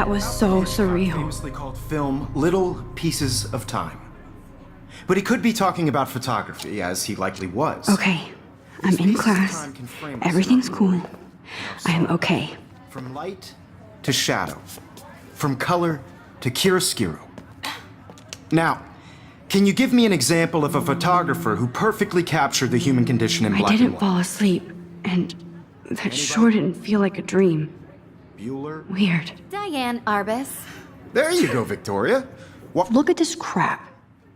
That was so surreal. Famously called film Little Pieces of Time. But he could be talking about photography, as he likely was. Okay, I'm in class. Everything's cool. I'm okay. From light to shadow. From color to chiaroscuro. Now, can you give me an example of a photographer who perfectly captured the human condition in black and white? I didn't fall asleep, and that sure didn't feel like a dream. Bueller? Weird. Diane Arbus. There you go, Victoria. What? Look at this crap.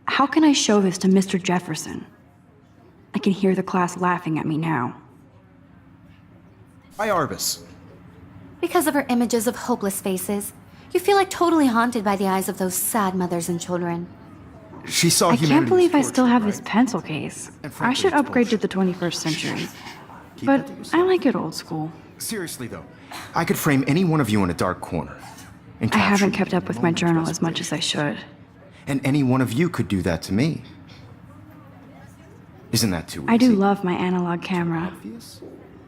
How can I show this to Mr. Jefferson? I can hear the class laughing at me now. Why Arbus? Because of her images of hopeless faces, you feel like totally haunted by the eyes of those sad mothers and children. She saw I humanity can't believe I as still have tortured, this right? pencil case. And frankly, I should it's upgrade to bullshit. the 21st century. Keep But that to yourself. I like it old school. Seriously, though, I could frame any one of you in a dark corner. And I capture haven't you kept in up a with my moment of journal as much as I desperation. should. And any one of you could do that to me. Isn't that too easy? I do love my analog camera. Obvious?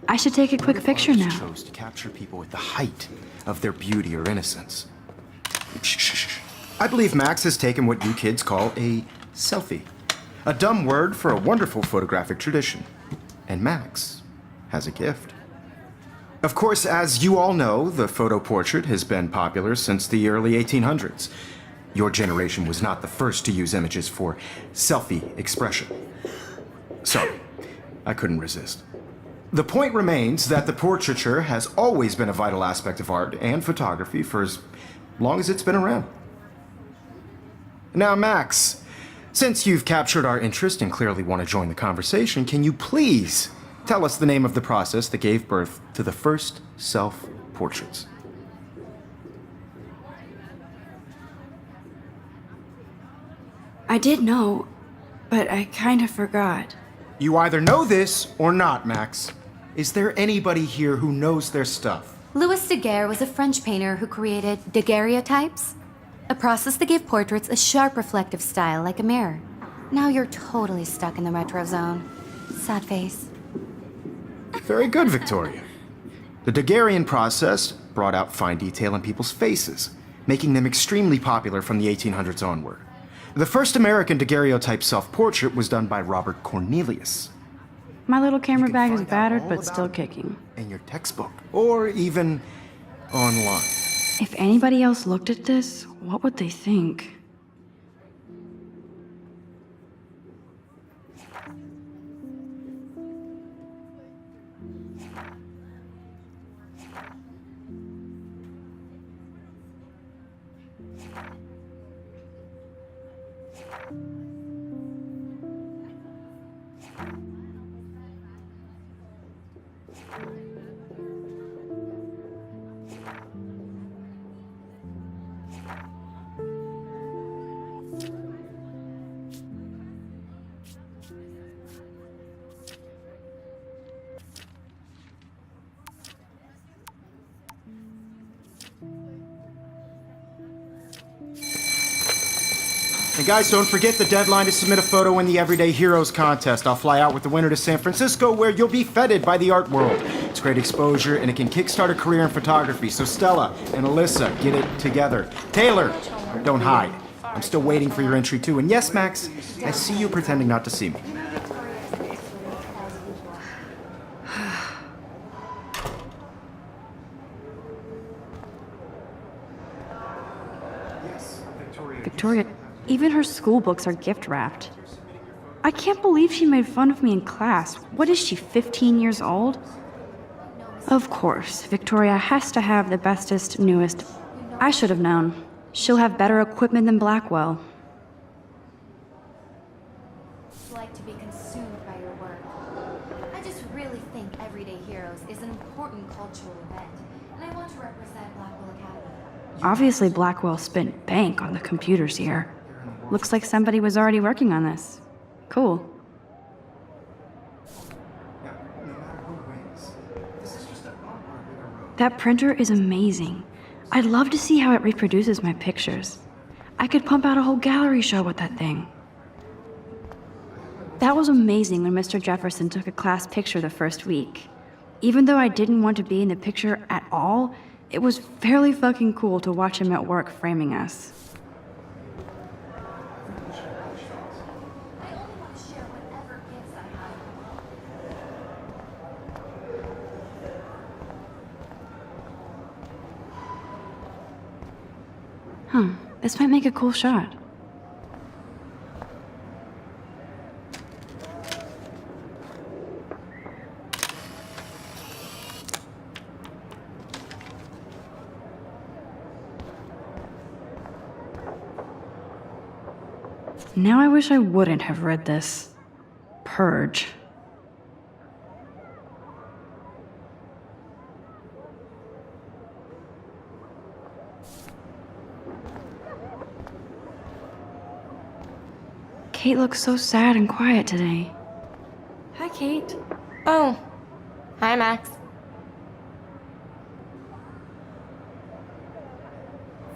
I should take a quick What if picture artists now. chose to capture people at the height of their beauty or innocence? Shh, shh, shh. I believe Max has taken what you kids call a selfie. A dumb word for a wonderful photographic tradition. And Max has a gift. Of course, as you all know, the photo portrait has been popular since the early 1800s. Your generation was not the first to use images for selfie expression. Sorry, I couldn't resist. The point remains that the portraiture has always been a vital aspect of art and photography for as long as it's been around. Now, Max, since you've captured our interest and clearly want to join the conversation, can you please Tell us the name of the process that gave birth to the first self-portraits. I did know, but I kind of forgot. You either know this or not, Max. Is there anybody here who knows their stuff? Louis Daguerre was a French painter who created daguerreotypes, a process that gave portraits a sharp reflective style like a mirror. Now you're totally stuck in the retro zone. Sad face. Very good, Victoria. The Daguerrean process brought out fine detail in people's faces, making them extremely popular from the 1800s onward. The first American daguerreotype self-portrait was done by Robert Cornelius. My little camera can bag is find out battered, all but about still it. kicking. In your textbook, or even online. If anybody else looked at this, what would they think? And guys, don't forget the deadline to submit a photo in the Everyday Heroes contest. I'll fly out with the winner to San Francisco, where you'll be feted by the art world. It's great exposure, and it can kickstart a career in photography. So Stella and Alyssa, get it together. Taylor, don't hide. I'm still waiting for your entry too. And yes, Max, I see you pretending not to see me. Victoria, even her school books are gift wrapped. I can't believe she made fun of me in class. What is she, 15 years old? Of course, Victoria has to have the bestest, newest. I should have known. She'll have better equipment than Blackwell. It's like to be consumed by your work. I just really think Everyday Heroes is an important cultural event, and I want to represent Blackwell Academy. Obviously, Blackwell spent bank on the computers here. Looks like somebody was already working on this. Cool. That printer is amazing. I'd love to see how it reproduces my pictures. I could pump out a whole gallery show with that thing. That was amazing when Mr. Jefferson took a class picture the first week. Even though I didn't want to be in the picture at all, it was fairly fucking cool to watch him at work framing us. This might make a cool shot. Now I wish I wouldn't have read this. Purge. Kate looks so sad and quiet today. Hi, Kate. Oh, hi, Max.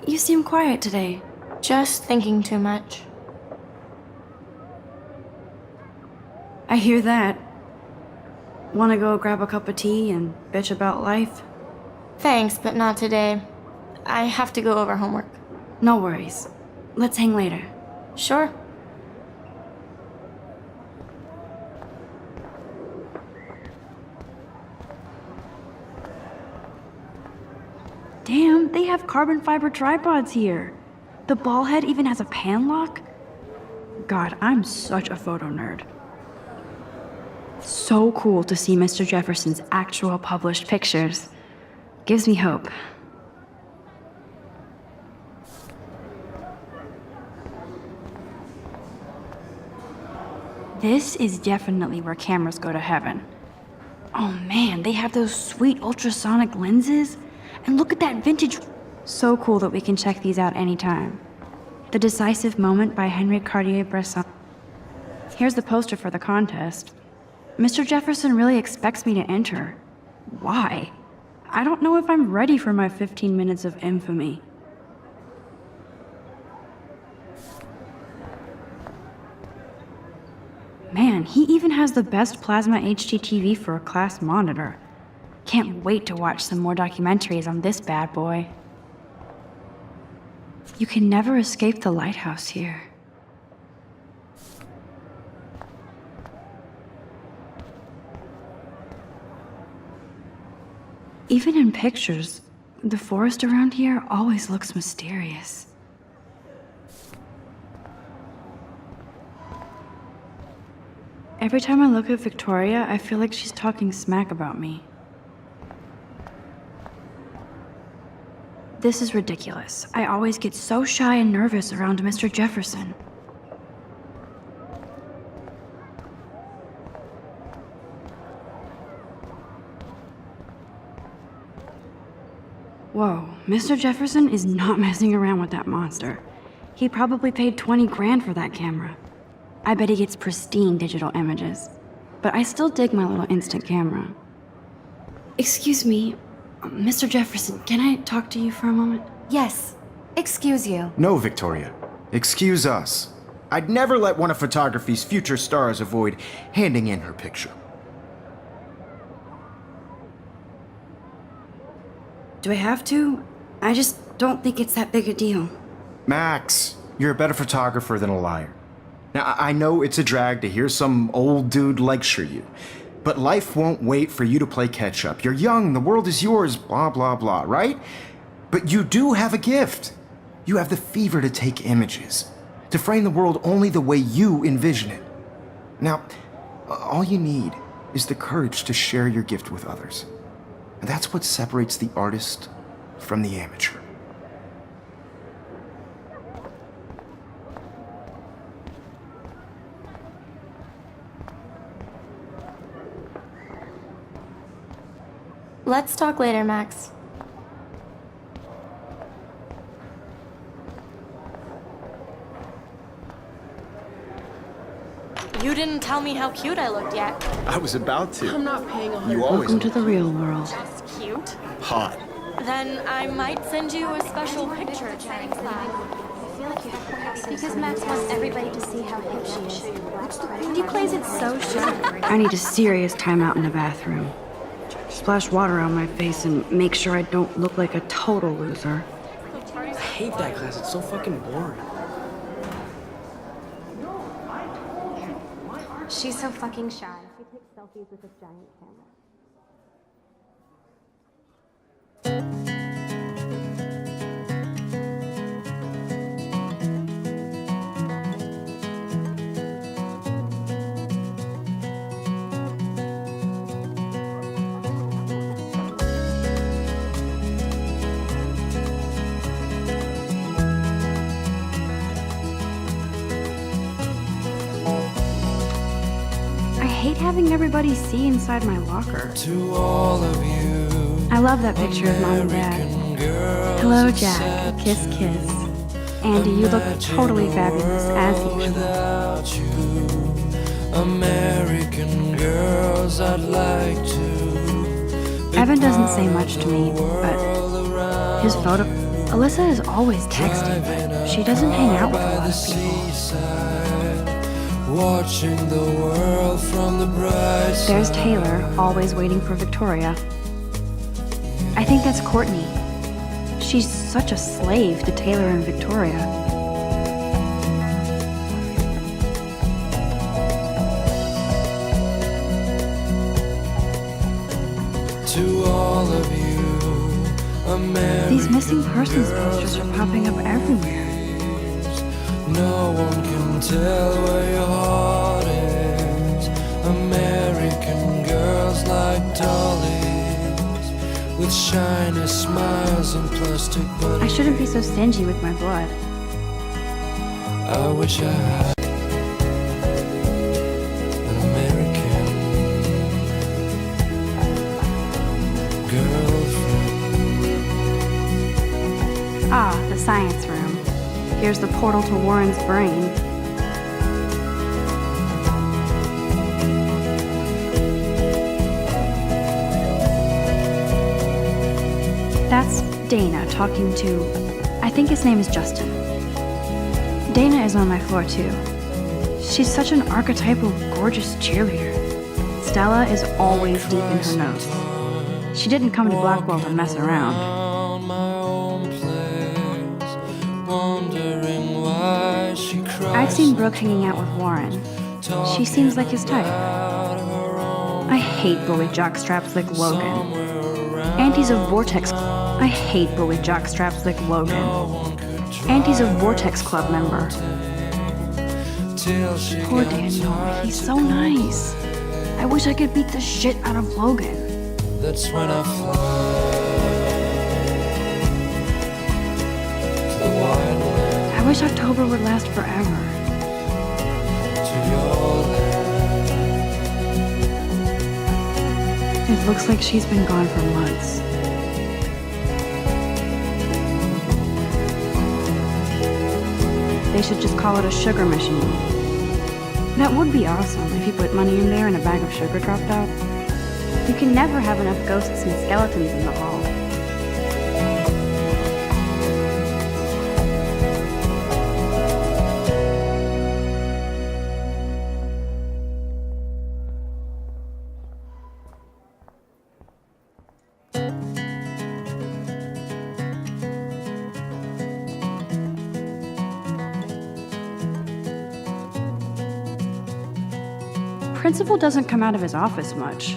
You seem quiet today. Just thinking too much. I hear that. Wanna go grab a cup of tea and bitch about life? Thanks, but not today. I have to go over homework. No worries. Let's hang later. Sure. Damn, they have carbon fiber tripods here. The ball head even has a pan lock? God, I'm such a photo nerd. So cool to see Mr. Jefferson's actual published pictures. Gives me hope. This is definitely where cameras go to heaven. Oh man, they have those sweet ultrasonic lenses. And look at that vintage. So cool that we can check these out anytime. The Decisive Moment by Henry Cartier-Bresson. Here's the poster for the contest. Mr. Jefferson really expects me to enter. Why? I don't know if I'm ready for my 15 minutes of infamy. Man, he even has the best plasma HDTV for a class monitor. Can't wait to watch some more documentaries on this bad boy. You can never escape the lighthouse here. Even in pictures, the forest around here always looks mysterious. Every time I look at Victoria, I feel like she's talking smack about me. This is ridiculous. I always get so shy and nervous around Mr. Jefferson. Whoa, Mr. Jefferson is not messing around with that monster. He probably paid 20 grand for that camera. I bet he gets pristine digital images. But I still dig my little instant camera. Excuse me, Mr. Jefferson, can I talk to you for a moment? Yes. Excuse you. No, Victoria. Excuse us. I'd never let one of photography's future stars avoid handing in her picture. Do I have to? I just don't think it's that big a deal. Max, you're a better photographer than a liar. Now, I know it's a drag to hear some old dude lecture you, but life won't wait for you to play catch-up. You're young, the world is yours, blah, blah, blah, right? But you do have a gift. You have the fever to take images, to frame the world only the way you envision it. Now, all you need is the courage to share your gift with others. And that's what separates the artist from the amateur. Let's talk later, Max. You didn't tell me how cute I looked yet. I was about to. I'm not paying a You always Welcome to the real world. That's cute. hot. Then I might send you a special picture. Because Max wants everybody to see how hip she is. He plays it so sharp. I need a serious timeout in the bathroom. Splash water on my face and make sure I don't look like a total loser. I hate that class. It's so fucking boring. She's so fucking shy. She takes selfies with this giant camera. I hate having everybody see inside my locker. To all of you, I love that picture of Mom and Dad. American girls, Hello, it's Jack. sad Kiss, to kiss. Andy, you look totally fabulous, as usual. without you. American girls, I'd like to be Evan doesn't say part much of to me, the but world around his photo... Alyssa is always texting, but she doesn't hang out with a by lot the of people. seaside, watching the world from the bright There's side. Taylor, always waiting for Victoria. I think that's Courtney. She's such a slave to Taylor and Victoria. To all of you, American These missing persons posters are popping up everywhere. no one can tell where your heart is. American girls like dollies with shiny smiles and plastic bunnies. I shouldn't be so stingy with my blood. I wish I had an American. science room. Here's the portal to Warren's brain. That's Dana talking to, I think his name is Justin. Dana is on my floor too. She's such an archetypal, gorgeous cheerleader. Stella is always deep in her notes. She didn't come to Blackwell to mess around. I've seen Brooke hanging out with Warren. She seems like his type. I hate bully jockstraps like Logan. Auntie's a Vortex. I hate bully jockstraps like Logan. Auntie's a Vortex Club member. Poor Daniel, he's so nice. I wish I could beat the shit out of Logan. That's when I fly to the wild land, I wish October would last forever. to your land. It looks like she's been gone for months. They should just call it a sugar machine. That would be awesome if you put money in there and a bag of sugar dropped out. You can never have enough ghosts and skeletons in the hall. Principal doesn't come out of his office much.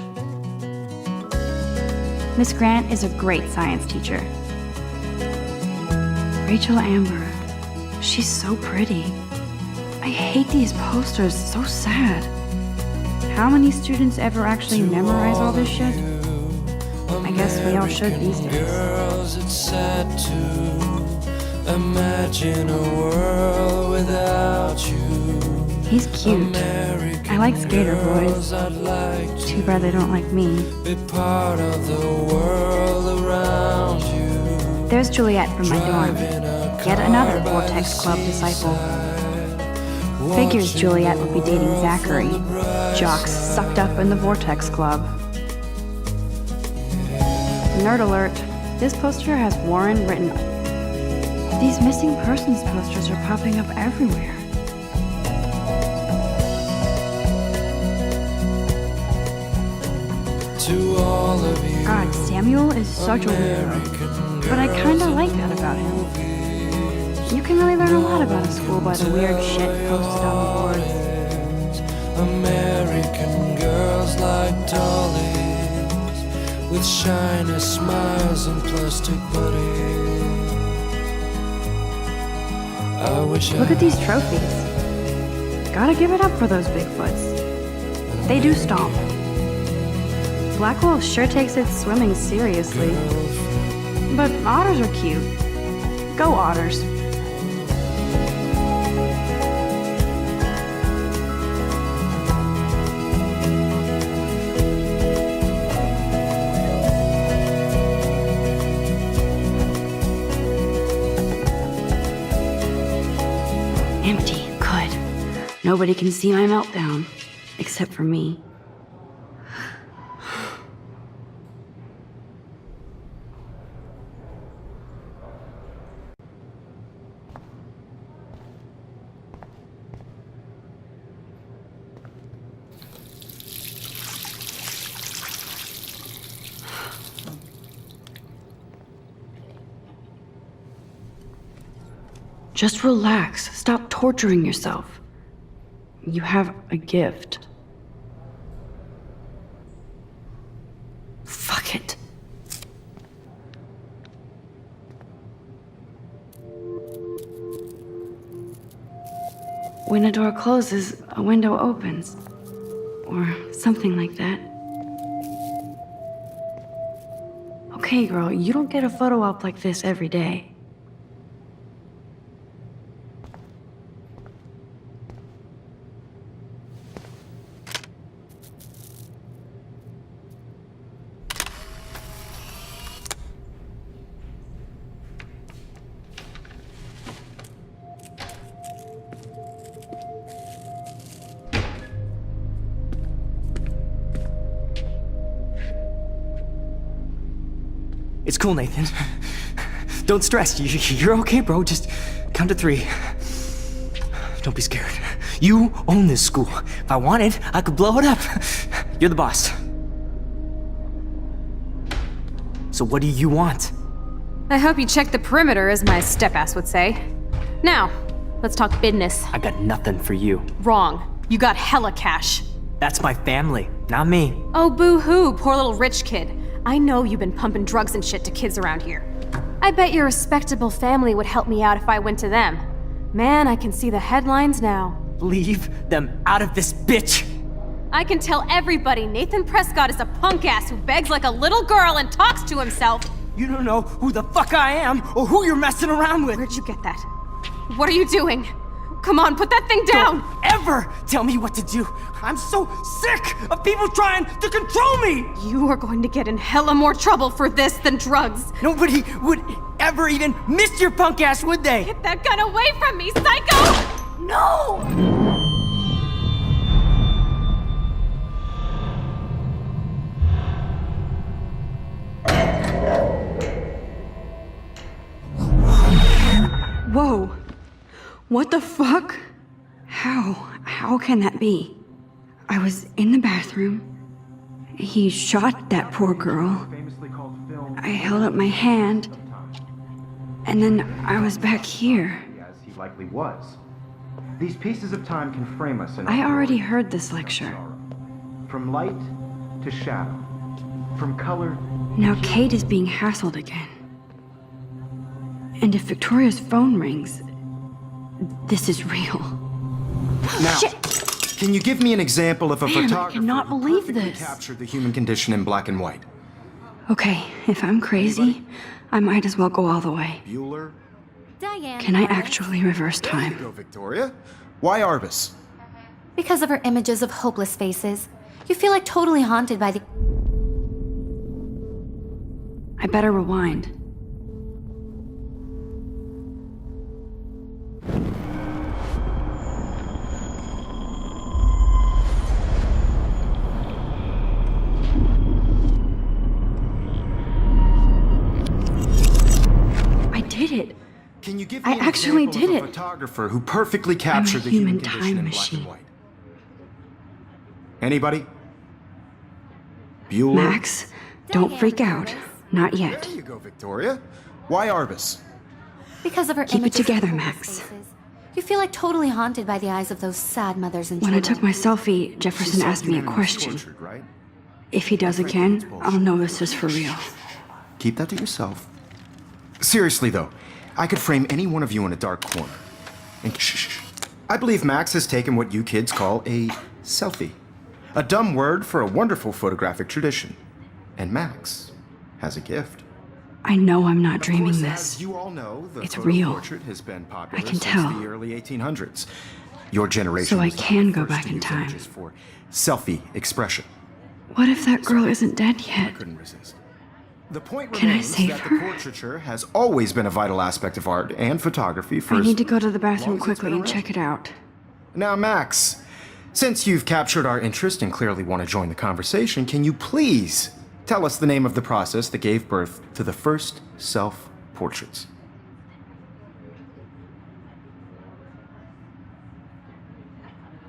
Miss Grant is a great science teacher. Rachel Amber, she's so pretty. I hate these posters, so sad. How many students ever actually memorize all this shit? I guess we all should these days. Girls, it's sad to imagine a world without you. He's cute. I like skater boys. I'd like to Too bad they don't like me. be part of the world around you. There's Juliet from my dorm. Yet another Vortex Club disciple. Figures Juliet would be dating Zachary. Jocks sucked up in the Vortex Club. Nerd alert. This poster has Warren written. These missing persons posters are popping up everywhere. To all of you, God, Samuel is such a weirdo. But I kinda like that about him. You can really learn a lot about a school by the weird shit posted on the boards. American girls like dollies with shiny smiles and plastic bodies. I wish Look at these trophies. Gotta give it up for those Bigfoots. They do stomp. Blackwell sure takes its swimming seriously. But otters are cute. Go otters. Empty. Good. Nobody can see my meltdown. Except for me. Just relax. Stop torturing yourself. You have a gift. Fuck it. When a door closes, a window opens. Or something like that. Okay, girl, you don't get a photo op like this every day. cool, Nathan. Don't stress. You're okay, bro. Just count to 3. Don't be scared. You own this school. If I wanted, I could blow it up. You're the boss. So what do you want? I hope you checked the perimeter, as my step-ass would say. Now, let's talk business. I got nothing for you. Wrong. You got hella cash. That's my family, not me. Oh, boo-hoo, poor little rich kid. I know you've been pumping drugs and shit to kids around here. I bet your respectable family would help me out if I went to them. Man, I can see the headlines now. Leave them out of this bitch! I can tell everybody Nathan Prescott is a punk ass who begs like a little girl and talks to himself. You don't know who the fuck I am or who you're messing around with. Where'd you get that? What are you doing? Come on, put that thing down! Don't ever tell me what to do! I'm so sick of people trying to control me! You are going to get in hella more trouble for this than drugs. Nobody would ever even miss your punk ass, would they? Get that gun away from me, psycho! No! Whoa. What the fuck? How can that be? I was in the bathroom. He shot that poor girl. I held up my hand. And then I was back here. As he likely was. These pieces of time can frame us in I already heard this lecture. From light to shadow. From color. Now Kate is being hassled again. And if Victoria's phone rings, this is real. Now, Shit. Can you give me an example of a Man, I photographer cannot who believe perfectly this. captured the human condition in black and white? Okay, if I'm crazy, I might as well go all the way. Bueller? Diane. Can I Lawrence. actually reverse There you time? go, Victoria. Why Arbus? Because of her images of hopeless faces, you feel like totally haunted by the... I better rewind. I did it. Can you give me I an actually example did of a it. photographer who perfectly captured the human human condition time in black machine. and white? Anybody? Bueller? Max, don't freak out. Lawrence. Not yet. There you go, Victoria. Why Arbus? Because of her Keep it images of together, hopeless Max. faces, you feel like totally haunted by the eyes of those sad mothers and When I children. took my selfie, Jefferson asked me a Humanity was question. tortured, right? If he does again, I'll know this is for real. Keep that to yourself. Seriously, though, I could frame any one of you in a dark corner. And shh. I believe Max has taken what you kids call a selfie. A dumb word for a wonderful photographic tradition. And Max has a gift. I know I'm not Of dreaming course, this. As you all know, the It's photo real. portrait has been popular I can since tell. the early 1800s. Your generation So I was the can go first back to in use time. images for selfie expression. What if that girl isn't dead I yet? couldn't resist. The point Can I remains save that her? the portraiture has always been a vital aspect of art and photography for I as need to go to the long bathroom as it's quickly been and check it out. Now, Max, since you've captured our interest and clearly want to join the conversation, can you please tell us the name of the process that gave birth to the first self-portraits?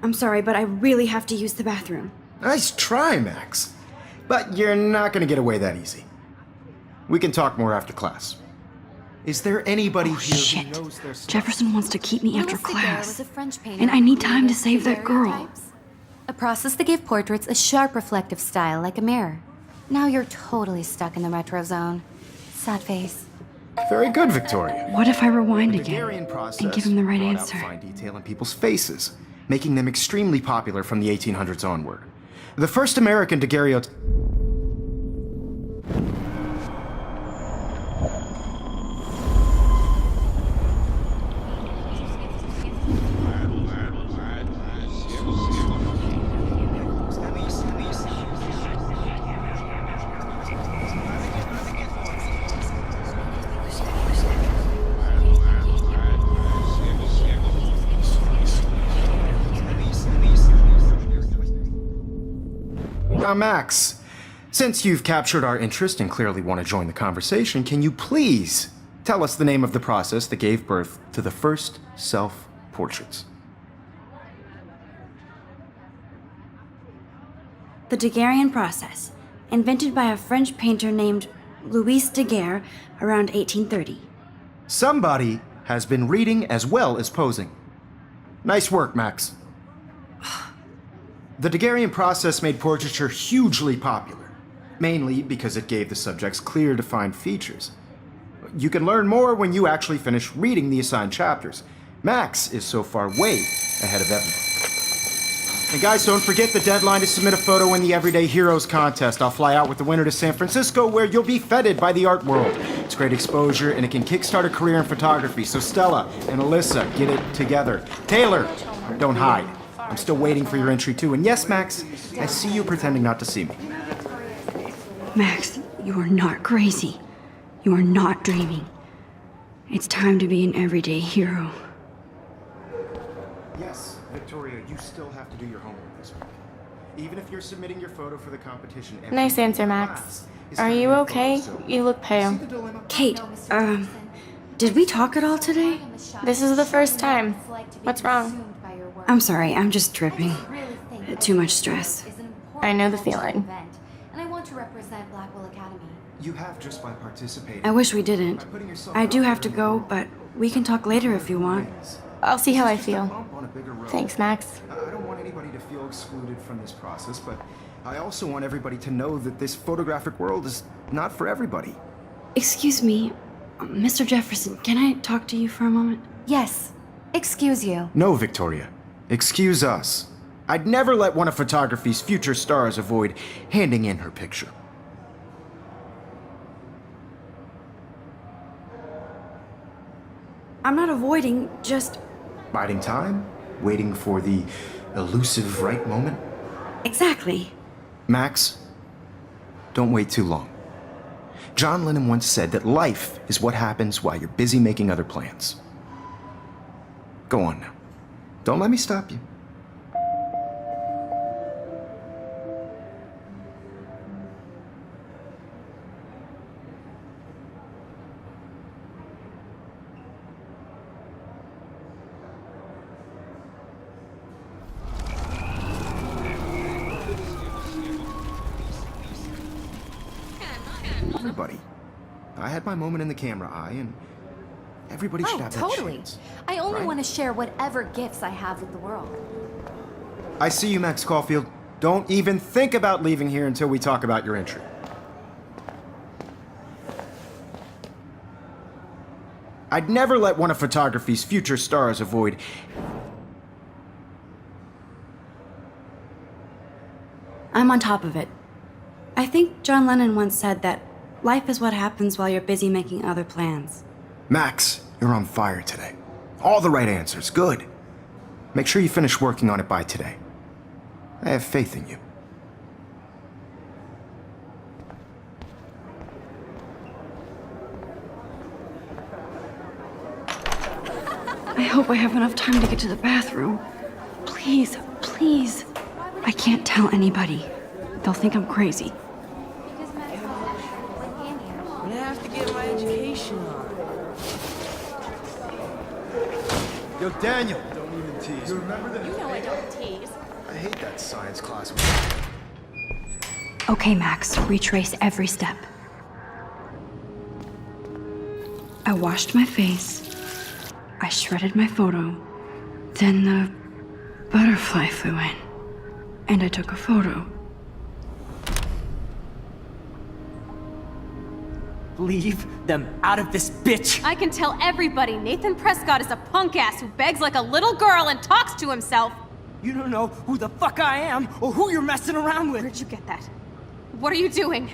I'm sorry, but I really have to use the bathroom. Nice try, Max. But you're not going to get away that easy. We can talk more after class. Is there anybody Oh, here shit. who knows their stuff? Jefferson wants to keep me after Louis Seguin class. was a French painter And I who need time to created save that girl. daguerreotypes, a process that gave portraits a sharp reflective style like a mirror. Now you're totally stuck in the retro zone. Sad face. Very good, Victoria. What if I rewind The again Daguerrean process and give him the right brought out answer? fine detail in people's faces, making them extremely popular from the 1800s onward. The first American daguerreotype. Now, Max, Since you've captured our interest and clearly want to join the conversation, can you please tell us the name of the process that gave birth to the first self-portraits? The Daguerrean process, invented by a French painter named Louis Daguerre around 1830. Somebody has been reading as well as posing. Nice work, Max. The Daguerrean process made portraiture hugely popular, mainly because it gave the subjects clear, defined features. You can learn more when you actually finish reading the assigned chapters. Max is so far way ahead of everyone. And guys, don't forget the deadline to submit a photo in the Everyday Heroes contest. I'll fly out with the winner to San Francisco, where you'll be feted by the art world. It's great exposure, and it can kickstart a career in photography. So Stella and Alyssa, get it together. Taylor, don't hide. I'm still waiting for your entry too. And yes, Max, I see you pretending not to see me. Max, you are not crazy. You are not dreaming. It's time to be an everyday hero. Yes, Victoria, you still have to do your homework this week. Even if you're submitting your photo for the competition. Nice answer, Max. Are you okay? You look pale. Kate, did we talk at all today? This is the first time. What's wrong? I'm sorry, I'm just tripping. Too much stress. I know the feeling. And I want to represent Blackwell Academy. You have just by participating. I wish we didn't. I do have to go, but we can talk later if you want. I'll see how I feel. Thanks, Max. I don't want anybody to feel excluded from this process, but I also want everybody to know that this photographic world is not for everybody. Excuse me, Mr. Jefferson, can I talk to you for a moment? Yes. Excuse you. No, Victoria. Excuse us. I'd never let one of photography's future stars avoid handing in her picture. I'm not avoiding, just... Biding time? Waiting for the elusive right moment? Exactly. Max, don't wait too long. John Lennon once said that life is what happens while you're busy making other plans. Go on now. Don't let me stop you. Everybody. I had my moment in the camera eye, and everybody should have that totally. chance. I only right? want to share whatever gifts I have with the world. I see you, Max Caulfield. Don't even think about leaving here until we talk about your entry. I'd never let one of photography's future stars avoid... I'm on top of it. I think John Lennon once said that life is what happens while you're busy making other plans. Max, you're on fire today. All the right answers. Good. Make sure you finish working on it by today. I have faith in you. I hope I have enough time to get to the bathroom. Please, please. I can't tell anybody. They'll think I'm crazy. I'm gonna have to get my education on. Yo, Daniel. Don't even tease. You remember that? You know I don't tease. I hate that science class. Okay, Max, retrace every step. I washed my face. I shredded my photo. Then the butterfly flew in. And I took a photo. Leave them out of this bitch! I can tell everybody Nathan Prescott is a punk ass who begs like a little girl and talks to himself. You don't know who the fuck I am or who you're messing around with. Where'd you get that? What are you doing?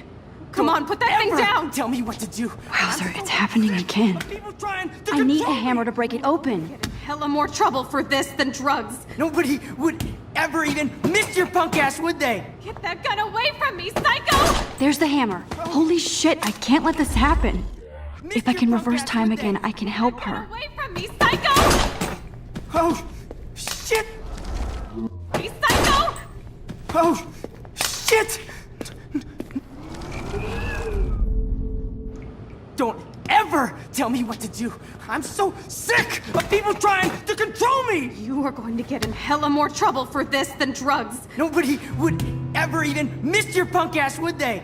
Come on, put that thing Ever down! Tell me what to do. Wowzer, it's happening again. People trying to I need a control me. hammer to break it open. Hella more trouble for this than drugs. Nobody would ever even miss your punk ass, would they? Get that gun away from me, psycho! There's the hammer. Holy shit, I can't let this happen. If I can reverse time again, I can help her. Get away from me, psycho! Oh, shit! Hey, psycho! Oh, shit! don't ever tell me what to do. I'm so sick of people trying to control me. You are going to get in hella more trouble for this than drugs. Nobody would ever even miss your punk ass, would they?